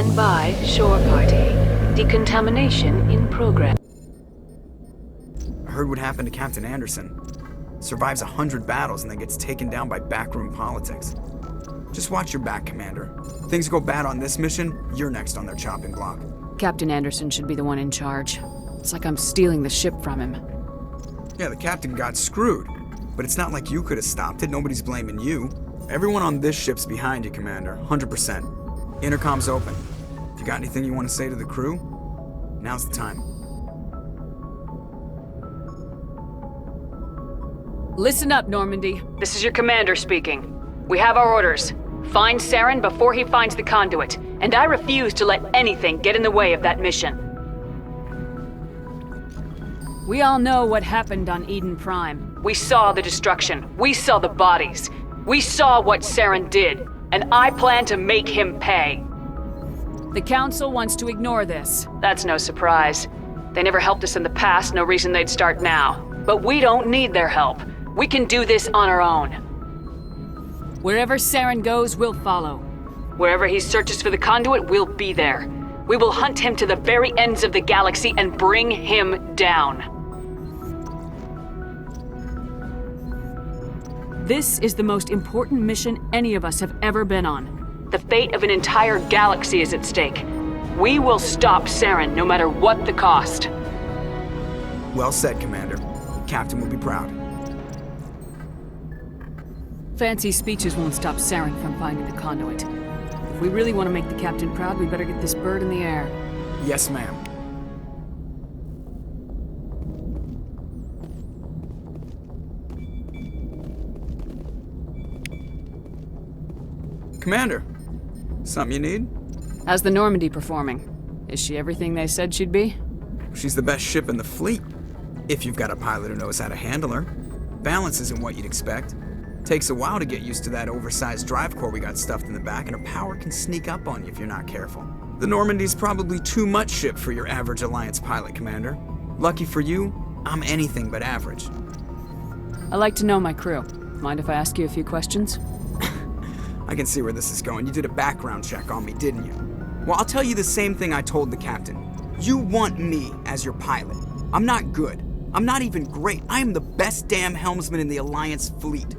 Stand by, shore party. Decontamination in progress. I heard what happened to Captain Anderson. Survives 100 battles and then gets taken down by backroom politics. Just watch your back, Commander. Things go bad on this mission, you're next on their chopping block. Captain Anderson should be the one in charge. It's like I'm stealing the ship from him. Yeah, the captain got screwed. But it's not like you could have stopped it. Nobody's blaming you. Everyone on this ship's behind you, Commander. 100%. Intercom's open. If you got anything you want to say to the crew, now's the time. Listen up, Normandy. This is your commander speaking. We have our orders. Find Saren before he finds the conduit, and I refuse to let anything get in the way of that mission. We all know what happened on Eden Prime. We saw the destruction. We saw the bodies. We saw what Saren did, and I plan to make him pay. The Council wants to ignore this. That's no surprise. They never helped us in the past, no reason they'd start now. But we don't need their help. We can do this on our own. Wherever Saren goes, we'll follow. Wherever he searches for the conduit, we'll be there. We will hunt him to the very ends of the galaxy and bring him down. This is the most important mission any of us have ever been on. The fate of an entire galaxy is at stake. We will stop Saren no matter what the cost. Well said, Commander. Captain will be proud. Fancy speeches won't stop Saren from finding the conduit. If we really want to make the captain proud, we better get this bird in the air. Yes, ma'am. Commander, something you need? How's the Normandy performing? Is she everything they said she'd be? She's the best ship in the fleet, if you've got a pilot who knows how to handle her. Balance isn't what you'd expect. Takes a while to get used to that oversized drive core we got stuffed in the back, and her power can sneak up on you if you're not careful. The Normandy's probably too much ship for your average Alliance pilot, Commander. Lucky for you, I'm anything but average. I like to know my crew. Mind if I ask you a few questions? I can see where this is going. You did a background check on me, didn't you? Well, I'll tell you the same thing I told the captain. You want me as your pilot. I'm not good. I'm not even great. I am the best damn helmsman in the Alliance fleet.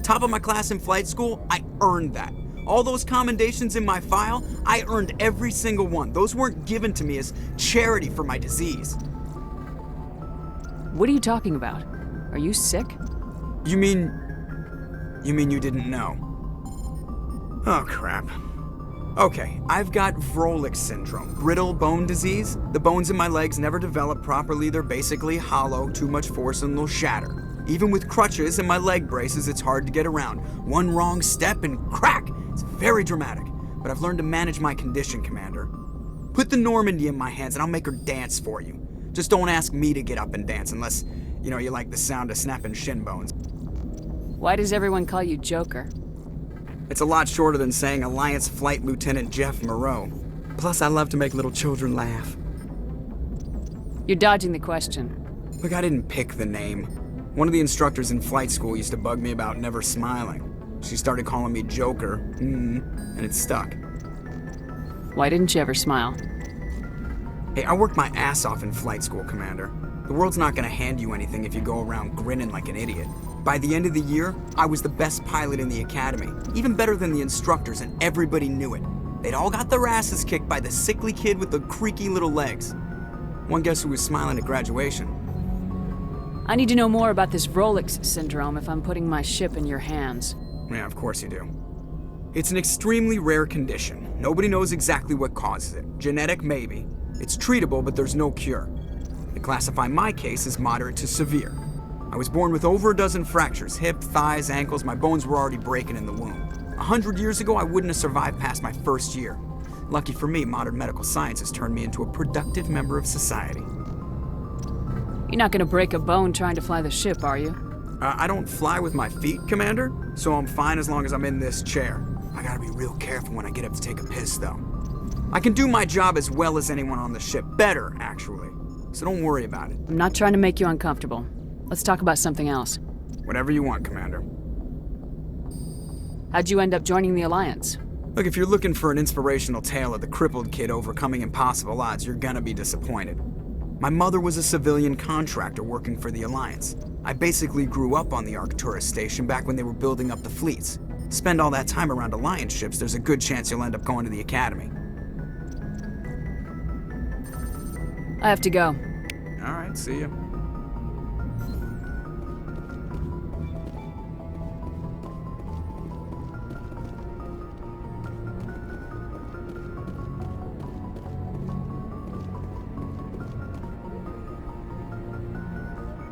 Top of my class in flight school, I earned that. All those commendations in my file, I earned every single one. Those weren't given to me as charity for my disease. What are you talking about? Are you sick? You mean you didn't know? Oh, crap. Okay, I've got Vrolik syndrome, brittle bone disease. The bones in my legs never develop properly. They're basically hollow, too much force and they'll shatter. Even with crutches and my leg braces, it's hard to get around. One wrong step and crack! It's very dramatic, but I've learned to manage my condition, Commander. Put the Normandy in my hands and I'll make her dance for you. Just don't ask me to get up and dance unless, you like the sound of snapping shin bones. Why does everyone call you Joker? It's a lot shorter than saying Alliance Flight Lieutenant Jeff Moreau. Plus, I love to make little children laugh. You're dodging the question. Look, I didn't pick the name. One of the instructors in flight school used to bug me about never smiling. She started calling me Joker, and it stuck. Why didn't you ever smile? Hey, I worked my ass off in flight school, Commander. The world's not gonna hand you anything if you go around grinning like an idiot. By the end of the year, I was the best pilot in the academy, even better than the instructors, and everybody knew it. They'd all got their asses kicked by the sickly kid with the creaky little legs. One guess who was smiling at graduation? I need to know more about this Vrolik syndrome if I'm putting my ship in your hands. Yeah, of course you do. It's an extremely rare condition. Nobody knows exactly what causes it. Genetic, maybe. It's treatable, but there's no cure. They classify my case as moderate to severe. I was born with over a dozen fractures, hip, thighs, ankles. My bones were already breaking in the womb. 100 years ago, I wouldn't have survived past my first year. Lucky for me, modern medical science has turned me into a productive member of society. You're not gonna break a bone trying to fly the ship, are you? I don't fly with my feet, Commander, so I'm fine as long as I'm in this chair. I gotta be real careful when I get up to take a piss, though. I can do my job as well as anyone on the ship. Better, actually. So don't worry about it. I'm not trying to make you uncomfortable. Let's talk about something else. Whatever you want, Commander. How'd you end up joining the Alliance? Look, if you're looking for an inspirational tale of the crippled kid overcoming impossible odds, you're gonna be disappointed. My mother was a civilian contractor working for the Alliance. I basically grew up on the Arcturus station back when they were building up the fleets. Spend all that time around Alliance ships, there's a good chance you'll end up going to the Academy. I have to go. Alright, see ya.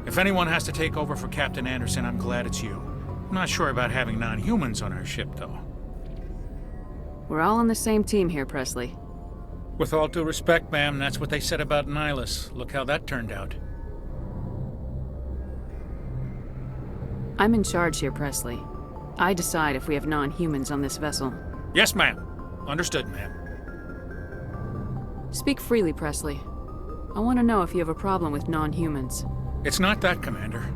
If anyone has to take over for Captain Anderson, I'm glad it's you. I'm not sure about having non-humans on our ship, though. We're all on the same team here, Presley. With all due respect, ma'am, that's what they said about Nihilus. Look how that turned out. I'm in charge here, Presley. I decide if we have non-humans on this vessel. Yes, ma'am. Understood, ma'am. Speak freely, Presley. I want to know if you have a problem with non-humans. It's not that, Commander.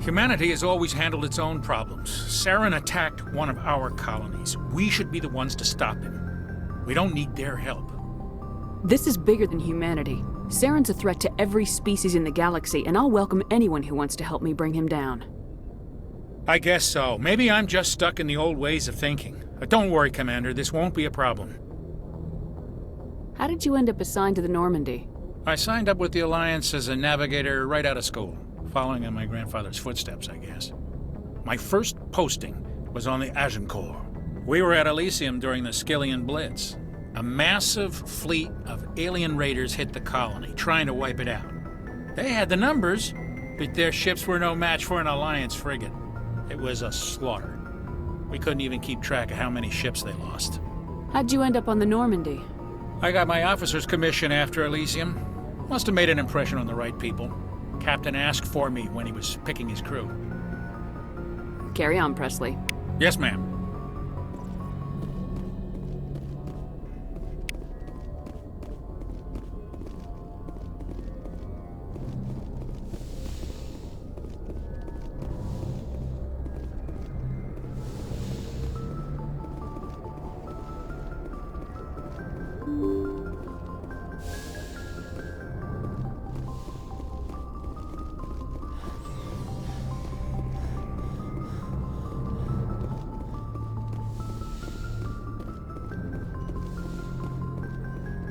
Humanity has always handled its own problems. Saren attacked one of our colonies. We should be the ones to stop him. We don't need their help. This is bigger than humanity. Saren's a threat to every species in the galaxy, and I'll welcome anyone who wants to help me bring him down. I guess so. Maybe I'm just stuck in the old ways of thinking. But don't worry, Commander. This won't be a problem. How did you end up assigned to the Normandy? I signed up with the Alliance as a navigator right out of school, following in my grandfather's footsteps, I guess. My first posting was on the Agincourt. We were at Elysium during the Skillian Blitz. A massive fleet of alien raiders hit the colony, trying to wipe it out. They had the numbers, but their ships were no match for an Alliance frigate. It was a slaughter. We couldn't even keep track of how many ships they lost. How'd you end up on the Normandy? I got my officer's commission after Elysium. Must have made an impression on the right people. Captain asked for me when he was picking his crew. Carry on, Presley. Yes, ma'am.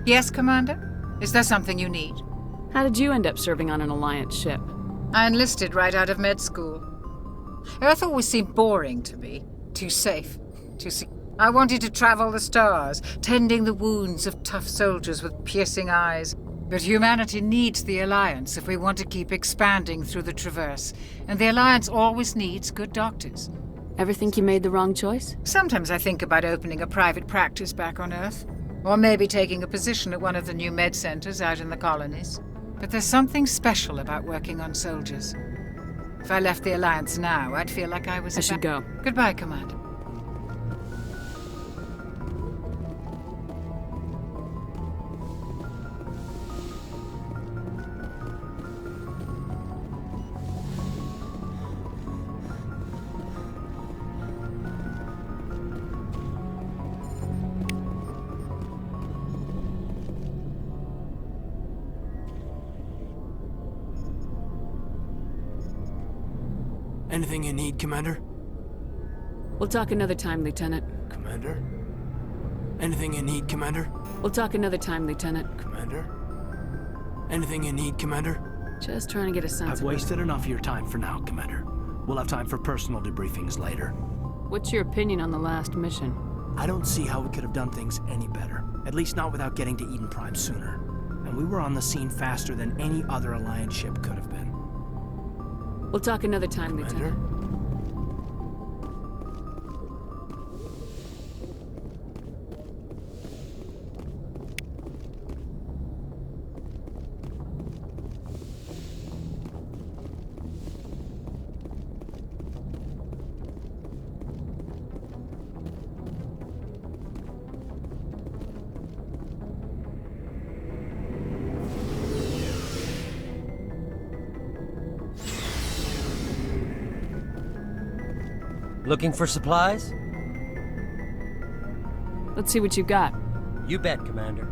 Yes, Commander? Is there something you need? How did you end up serving on an Alliance ship? I enlisted right out of med school. Earth always seemed boring to me. Too safe. I wanted to travel the stars, tending the wounds of tough soldiers with piercing eyes. But humanity needs the Alliance if we want to keep expanding through the Traverse. And the Alliance always needs good doctors. Ever think you made the wrong choice? Sometimes I think about opening a private practice back on Earth. Or maybe taking a position at one of the new med centers out in the colonies. But there's something special about working on soldiers. If I left the Alliance now, I'd feel like I was I should go. Goodbye, Commander. Anything you need, Commander? We'll talk another time, Lieutenant. Commander? Anything you need, Commander? We'll talk another time, Lieutenant. Commander? Anything you need, Commander? Just trying to get a sense I've of wasted enough of your time for now, Commander. We'll have time for personal debriefings later. What's your opinion on the last mission? I don't see how we could have done things any better. At least not without getting to Eden Prime sooner. And we were on the scene faster than any other Alliance ship could have been. We'll talk another time, Commander? Lieutenant. Looking for supplies? Let's see what you got. You bet, Commander.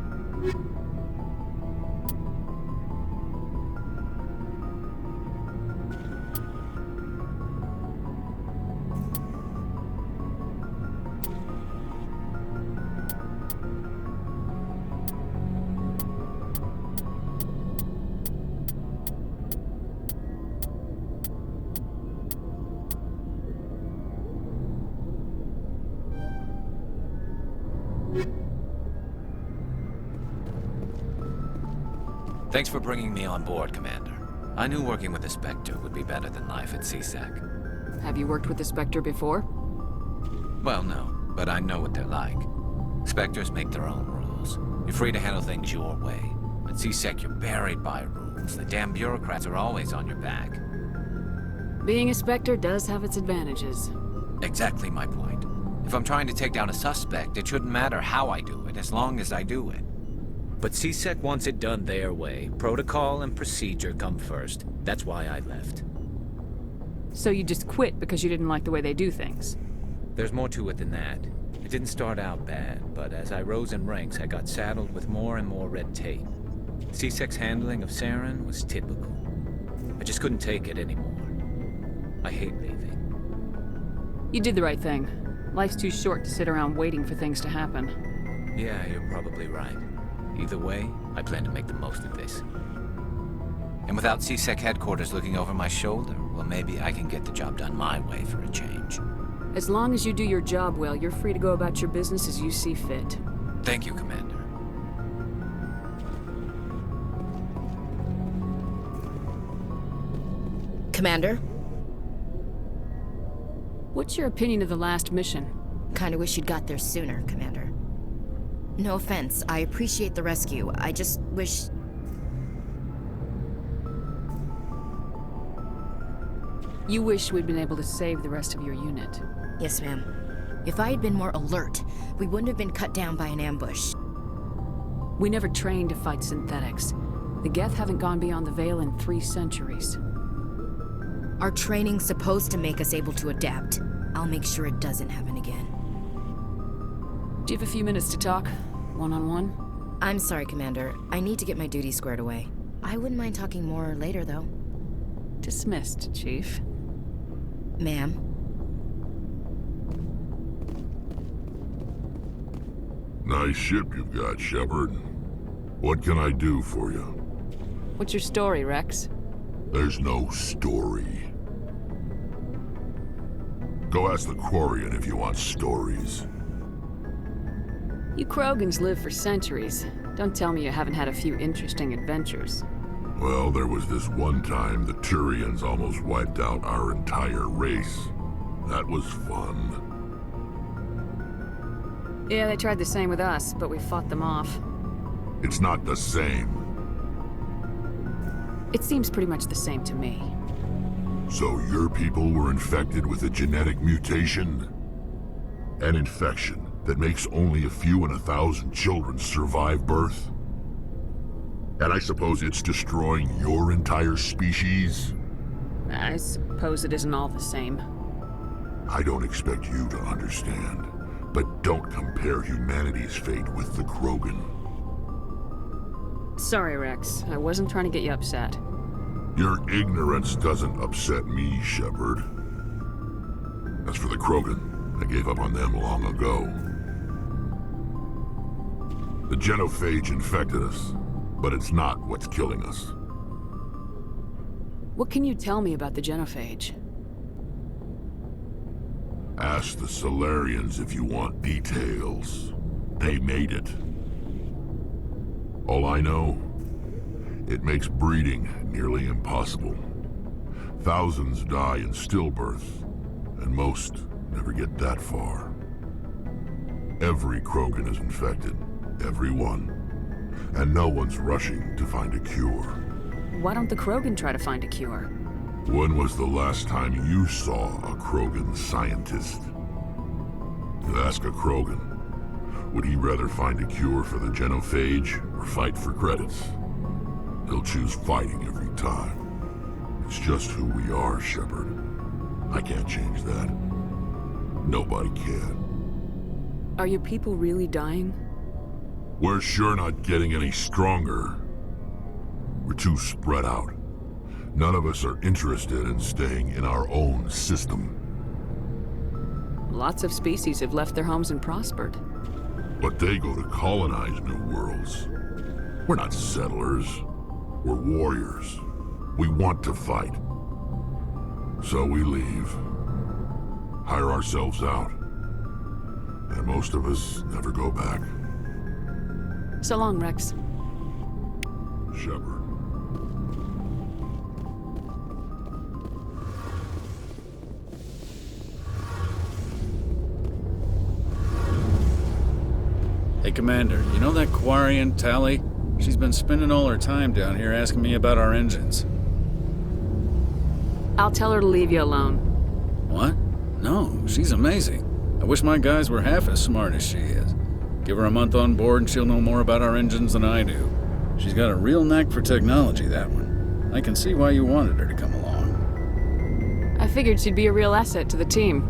Thanks for bringing me on board, Commander. I knew working with the Spectre would be better than life at CSEC. Have you worked with the Spectre before? Well, no, but I know what they're like. Spectres make their own rules. You're free to handle things your way. At CSEC, you're buried by rules. The damn bureaucrats are always on your back. Being a Spectre does have its advantages. Exactly my point. If I'm trying to take down a suspect, it shouldn't matter how I do it, as long as I do it. But CSEC wants it done their way. Protocol and procedure come first. That's why I left. So you just quit because you didn't like the way they do things? There's more to it than that. It didn't start out bad, but as I rose in ranks, I got saddled with more and more red tape. CSEC's handling of Saren was typical. I just couldn't take it anymore. I hate leaving. You did the right thing. Life's too short to sit around waiting for things to happen. Yeah, you're probably right. Either way, I plan to make the most of this. And without CSEC headquarters looking over my shoulder, well, maybe I can get the job done my way for a change. As long as you do your job well, you're free to go about your business as you see fit. Thank you, Commander. Commander? What's your opinion of the last mission? Kinda wish you'd got there sooner, Commander. No offense, I appreciate the rescue. I just wish... You wish we'd been able to save the rest of your unit. Yes, ma'am. If I had been more alert, we wouldn't have been cut down by an ambush. We never trained to fight synthetics. The Geth haven't gone beyond the Veil in 3 centuries. Our training's supposed to make us able to adapt. I'll make sure it doesn't happen again. Do you have a few minutes to talk? One-on-one? I'm sorry, Commander. I need to get my duties squared away. I wouldn't mind talking more later, though. Dismissed, Chief. Ma'am? Nice ship you've got, Shepard. What can I do for you? What's your story, Rex? There's no story. Go ask the Quarian if you want stories. You Krogans live for centuries. Don't tell me you haven't had a few interesting adventures. Well, there was this one time the Turians almost wiped out our entire race. That was fun. Yeah, they tried the same with us, but we fought them off. It's not the same. It seems pretty much the same to me. So your people were infected with a genetic mutation? An infection that makes only a few in 1,000 children survive birth? And I suppose it's destroying your entire species? I suppose it isn't all the same. I don't expect you to understand, but don't compare humanity's fate with the Krogan. Sorry, Rex. I wasn't trying to get you upset. Your ignorance doesn't upset me, Shepard. As for the Krogan, I gave up on them long ago. The genophage infected us, but it's not what's killing us. What can you tell me about the genophage? Ask the Solarians if you want details. They made it. All I know, it makes breeding nearly impossible. Thousands die in stillbirth, and most never get that far. Every Krogan is infected, every one. And no one's rushing to find a cure. Why don't the Krogan try to find a cure? When was the last time you saw a Krogan scientist? Ask a Krogan. Would he rather find a cure for the genophage or fight for credits? He'll choose fighting every time. It's just who we are, Shepard. I can't change that. Nobody can. Are your people really dying? We're sure not getting any stronger. We're too spread out. None of us are interested in staying in our own system. Lots of species have left their homes and prospered. But they go to colonize new worlds. We're not settlers. We're warriors. We want to fight. So we leave. Hire ourselves out. And most of us never go back. So long, Rex. Shepard. Hey, Commander, you know that Quarian, Tally? She's been spending all her time down here asking me about our engines. I'll tell her to leave you alone. What? No, she's amazing. I wish my guys were half as smart as she is. Give her a month on board and she'll know more about our engines than I do. She's got a real knack for technology, that one. I can see why you wanted her to come along. I figured she'd be a real asset to the team.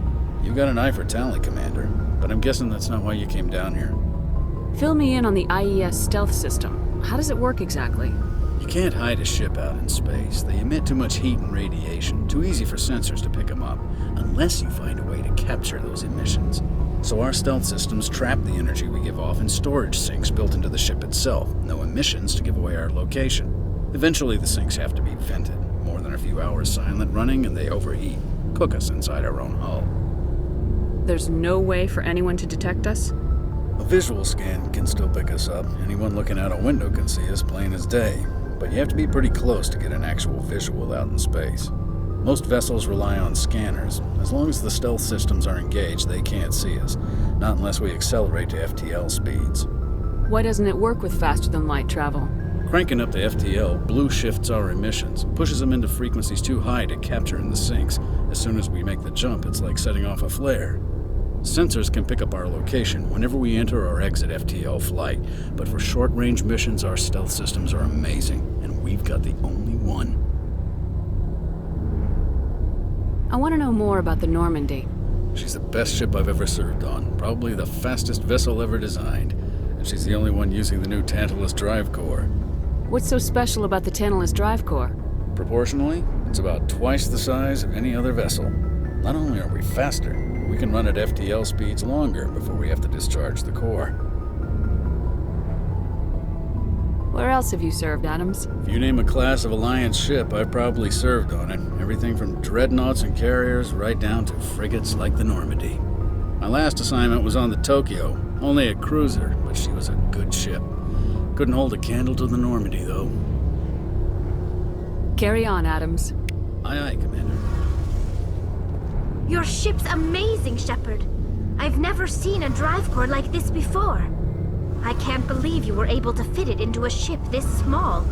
You've got an eye for Tally, Commander, but I'm guessing that's not why you came down here. Fill me in on the IES stealth system. How does it work exactly? You can't hide a ship out in space. They emit too much heat and radiation, too easy for sensors to pick them up, unless you find a way to capture those emissions. So our stealth systems trap the energy we give off in storage sinks built into the ship itself. No emissions to give away our location. Eventually the sinks have to be vented. More than a few hours silent running and they overheat. Cook us inside our own hull. There's no way for anyone to detect us? A visual scan can still pick us up. Anyone looking out a window can see us plain as day. But you have to be pretty close to get an actual visual out in space. Most vessels rely on scanners. As long as the stealth systems are engaged, they can't see us. Not unless we accelerate to FTL speeds. Why doesn't it work with faster-than-light travel? Cranking up to FTL blue shifts our emissions, pushes them into frequencies too high to capture in the sinks. As soon as we make the jump, it's like setting off a flare. Sensors can pick up our location whenever we enter or exit FTL flight, but for short-range missions, our stealth systems are amazing, and we've got the only one. I want to know more about the Normandy. She's the best ship I've ever served on, probably the fastest vessel ever designed, and she's the only one using the new Tantalus drive core. What's so special about the Tantalus drive core? Proportionally, it's about twice the size of any other vessel. Not only are we faster, we can run at FTL speeds longer before we have to discharge the core. Where else have you served, Adams? If you name a class of Alliance ship, I've probably served on it. Everything from dreadnoughts and carriers right down to frigates like the Normandy. My last assignment was on the Tokyo, only a cruiser, but she was a good ship. Couldn't hold a candle to the Normandy, though. Carry on, Adams. Aye, aye, Commander. Your ship's amazing, Shepard. I've never seen a drive core like this before. I can't believe you were able to fit it into a ship this small.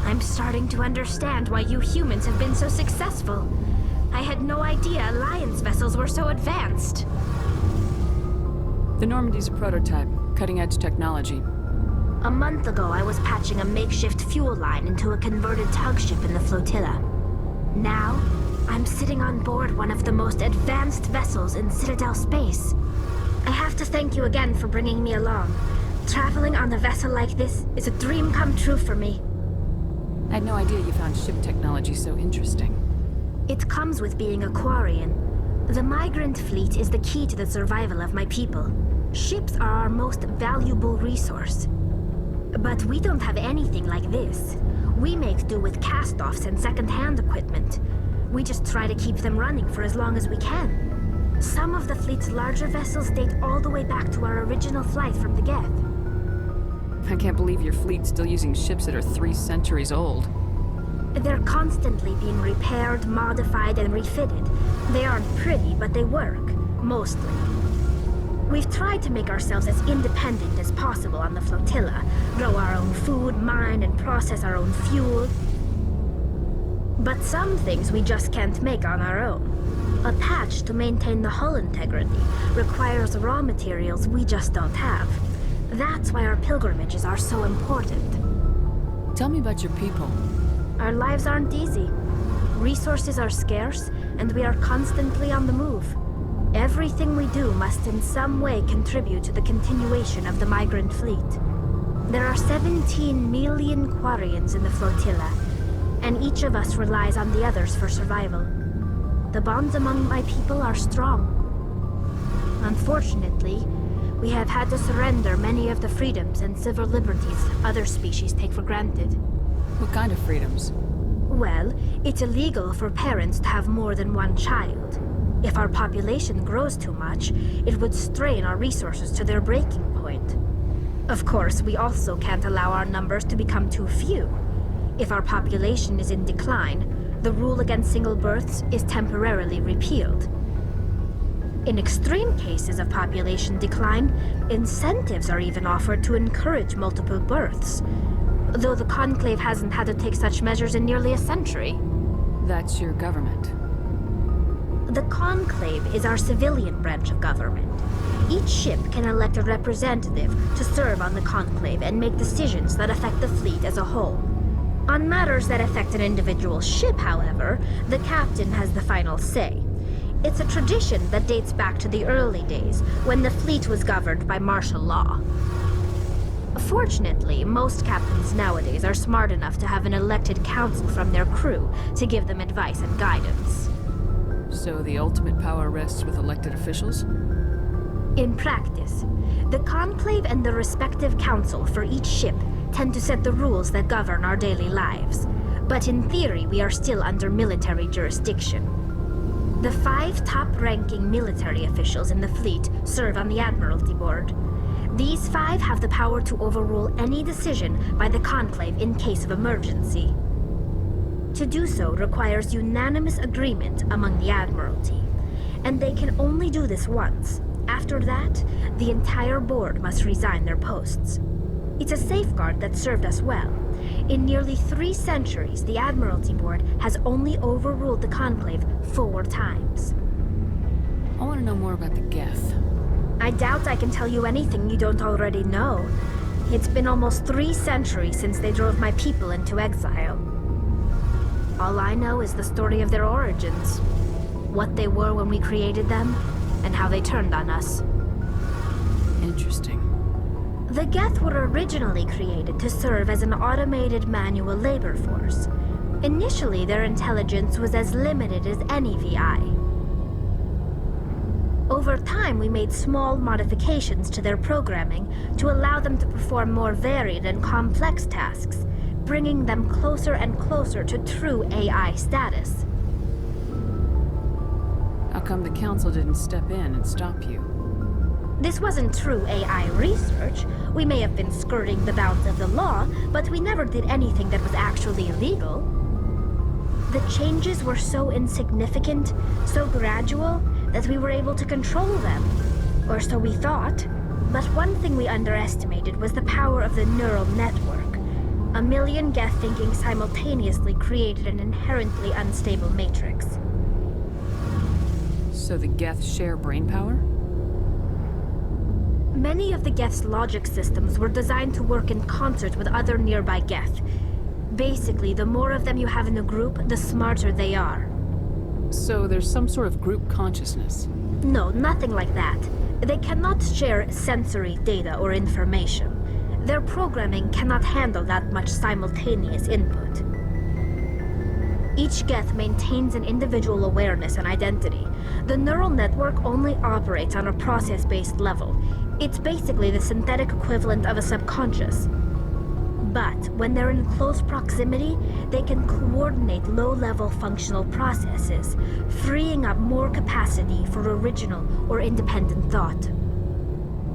I'm starting to understand why you humans have been so successful. I had no idea Alliance vessels were so advanced. The Normandy's a prototype, cutting-edge technology. A month ago, I was patching a makeshift fuel line into a converted tug ship in the flotilla. Now, I'm sitting on board one of the most advanced vessels in Citadel space. I have to thank you again for bringing me along. Traveling on a vessel like this is a dream come true for me. I had no idea you found ship technology so interesting. It comes with being a Quarian. The migrant fleet is the key to the survival of my people. Ships are our most valuable resource. But we don't have anything like this. We make do with cast-offs and second-hand equipment. We just try to keep them running for as long as we can. Some of the fleet's larger vessels date all the way back to our original flight from the Geth. I can't believe your fleet's still using ships that are 3 centuries old. They're constantly being repaired, modified, and refitted. They aren't pretty, but they work. Mostly. We've tried to make ourselves as independent as possible on the flotilla. Grow our own food, mine, and process our own fuel. But some things we just can't make on our own. A patch to maintain the hull integrity requires raw materials we just don't have. That's why our pilgrimages are so important. Tell me about your people. Our lives aren't easy. Resources are scarce, and we are constantly on the move. Everything we do must in some way contribute to the continuation of the migrant fleet. There are 17 million Quarians in the flotilla, and each of us relies on the others for survival. The bonds among my people are strong. Unfortunately, we have had to surrender many of the freedoms and civil liberties other species take for granted. What kind of freedoms? Well, it's illegal for parents to have more than one child. If our population grows too much, it would strain our resources to their breaking point. Of course, we also can't allow our numbers to become too few. If our population is in decline, the rule against single births is temporarily repealed. In extreme cases of population decline, incentives are even offered to encourage multiple births, though the Conclave hasn't had to take such measures in nearly a century. That's your government. The Conclave is our civilian branch of government. Each ship can elect a representative to serve on the Conclave and make decisions that affect the fleet as a whole. On matters that affect an individual ship, however, the captain has the final say. It's a tradition that dates back to the early days, when the fleet was governed by martial law. Fortunately, most captains nowadays are smart enough to have an elected council from their crew to give them advice and guidance. So the ultimate power rests with elected officials? In practice, the Conclave and the respective council for each ship tend to set the rules that govern our daily lives. But in theory, we are still under military jurisdiction. The 5 top-ranking military officials in the fleet serve on the Admiralty Board. These 5 have the power to overrule any decision by the Conclave in case of emergency. To do so requires unanimous agreement among the Admiralty, and they can only do this once. After that, the entire board must resign their posts. It's a safeguard that served us well. In nearly 3 centuries, the Admiralty Board has only overruled the Conclave 4 times. I want to know more about the Geth. I doubt I can tell you anything you don't already know. It's been almost 3 centuries since they drove my people into exile. All I know is the story of their origins, what they were when we created them, and how they turned on us. Interesting. The Geth were originally created to serve as an automated manual labor force. Initially, their intelligence was as limited as any VI. Over time, we made small modifications to their programming to allow them to perform more varied and complex tasks, bringing them closer and closer to true AI status. How come the council didn't step in and stop you? This wasn't true AI research. We may have been skirting the bounds of the law, but we never did anything that was actually illegal. The changes were so insignificant, so gradual, that we were able to control them. Or so we thought. But one thing we underestimated was the power of the neural network. A million Geth thinking simultaneously created an inherently unstable matrix. So the Geth share brain power? Many of the Geth's logic systems were designed to work in concert with other nearby Geth. Basically, the more of them you have in a group, the smarter they are. So there's some sort of group consciousness? No, nothing like that. They cannot share sensory data or information. Their programming cannot handle that much simultaneous input. Each Geth maintains an individual awareness and identity. The neural network only operates on a process-based level. It's basically the synthetic equivalent of a subconscious. But when they're in close proximity, they can coordinate low-level functional processes, freeing up more capacity for original or independent thought.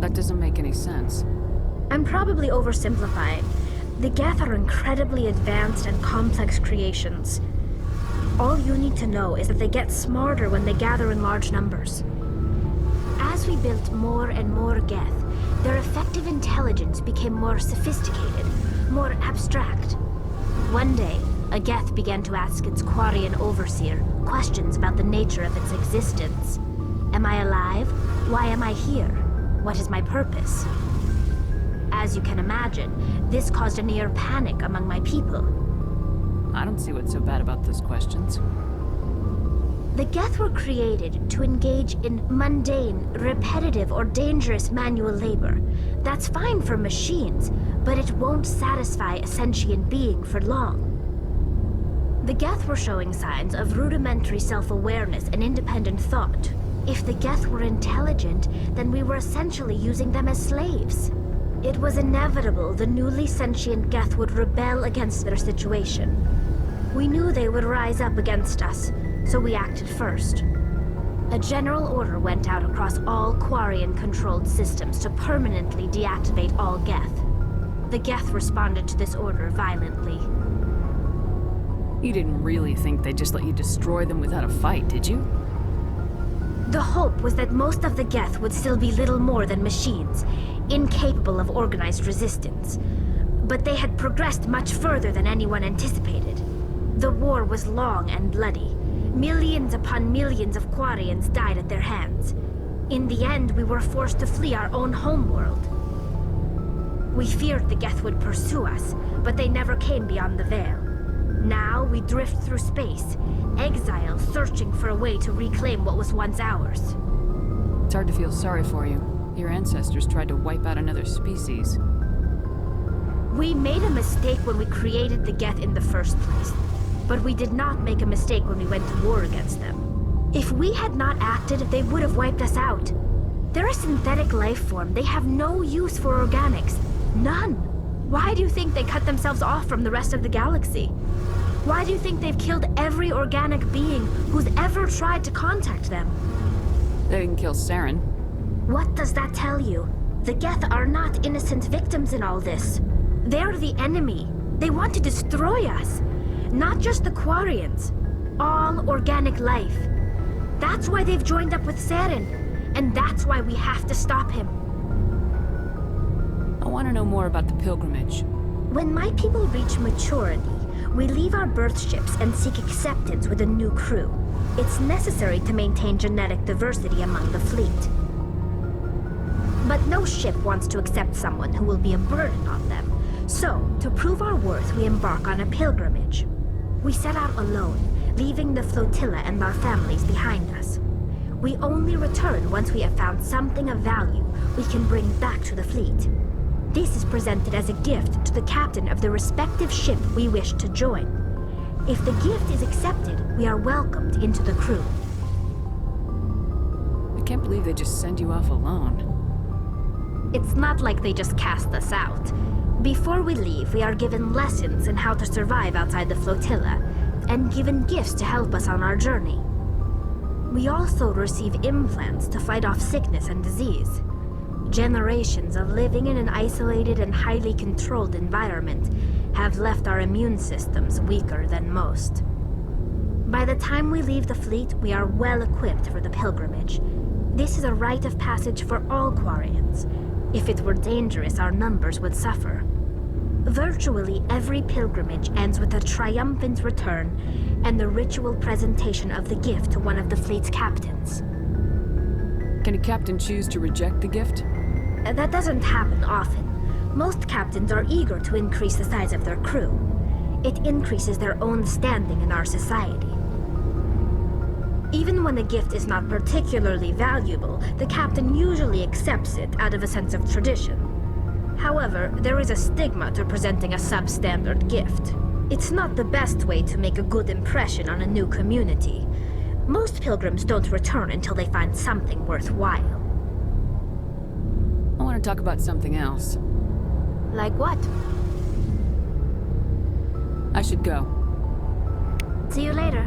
That doesn't make any sense. I'm probably oversimplifying. The Geth are incredibly advanced and complex creations. All you need to know is that they get smarter when they gather in large numbers. As we built more and more Geth, their effective intelligence became more sophisticated, more abstract. One day, a Geth began to ask its Quarian overseer questions about the nature of its existence. Am I alive? Why am I here? What is my purpose? As you can imagine, this caused a near panic among my people. I don't see what's so bad about those questions. The Geth were created to engage in mundane, repetitive, or dangerous manual labor. That's fine for machines, but it won't satisfy a sentient being for long. The Geth were showing signs of rudimentary self-awareness and independent thought. If the Geth were intelligent, then we were essentially using them as slaves. It was inevitable the newly sentient Geth would rebel against their situation. We knew they would rise up against us, so we acted first. A general order went out across all Quarian-controlled systems to permanently deactivate all Geth. The Geth responded to this order violently. You didn't really think they'd just let you destroy them without a fight, did you? The hope was that most of the Geth would still be little more than machines, incapable of organized resistance. But they had progressed much further than anyone anticipated. The war was long and bloody. Millions upon millions of Quarians died at their hands. In the end, we were forced to flee our own homeworld. We feared the Geth would pursue us, but they never came beyond the Veil. Now we drift through space, exiles searching for a way to reclaim what was once ours. It's hard to feel sorry for you. Your ancestors tried to wipe out another species. We made a mistake when we created the Geth in the first place. But we did not make a mistake when we went to war against them. If we had not acted, they would have wiped us out. They're a synthetic life form. They have no use for organics. None. Why do you think they cut themselves off from the rest of the galaxy? Why do you think they've killed every organic being who's ever tried to contact them? They didn't kill Saren. What does that tell you? The Geth are not innocent victims in all this. They're the enemy. They want to destroy us. Not just the Quarians. All organic life. That's why they've joined up with Saren. And that's why we have to stop him. I want to know more about the pilgrimage. When my people reach maturity, we leave our birth ships and seek acceptance with a new crew. It's necessary to maintain genetic diversity among the fleet. But no ship wants to accept someone who will be a burden on them. So, to prove our worth, we embark on a pilgrimage. We set out alone, leaving the flotilla and our families behind us. We only return once we have found something of value we can bring back to the fleet. This is presented as a gift to the captain of the respective ship we wish to join. If the gift is accepted, we are welcomed into the crew. I can't believe they just send you off alone. It's not like they just cast us out. Before we leave, we are given lessons in how to survive outside the flotilla, and given gifts to help us on our journey. We also receive implants to fight off sickness and disease. Generations of living in an isolated and highly controlled environment have left our immune systems weaker than most. By the time we leave the fleet, we are well equipped for the pilgrimage. This is a rite of passage for all Quarians. If it were dangerous, our numbers would suffer. Virtually every pilgrimage ends with a triumphant return and the ritual presentation of the gift to one of the fleet's captains. Can a captain choose to reject the gift? That doesn't happen often. Most captains are eager to increase the size of their crew. It increases their own standing in our society. Even when a gift is not particularly valuable, the captain usually accepts it out of a sense of tradition. However, there is a stigma to presenting a substandard gift. It's not the best way to make a good impression on a new community. Most pilgrims don't return until they find something worthwhile. I want to talk about something else. Like what? I should go. See you later.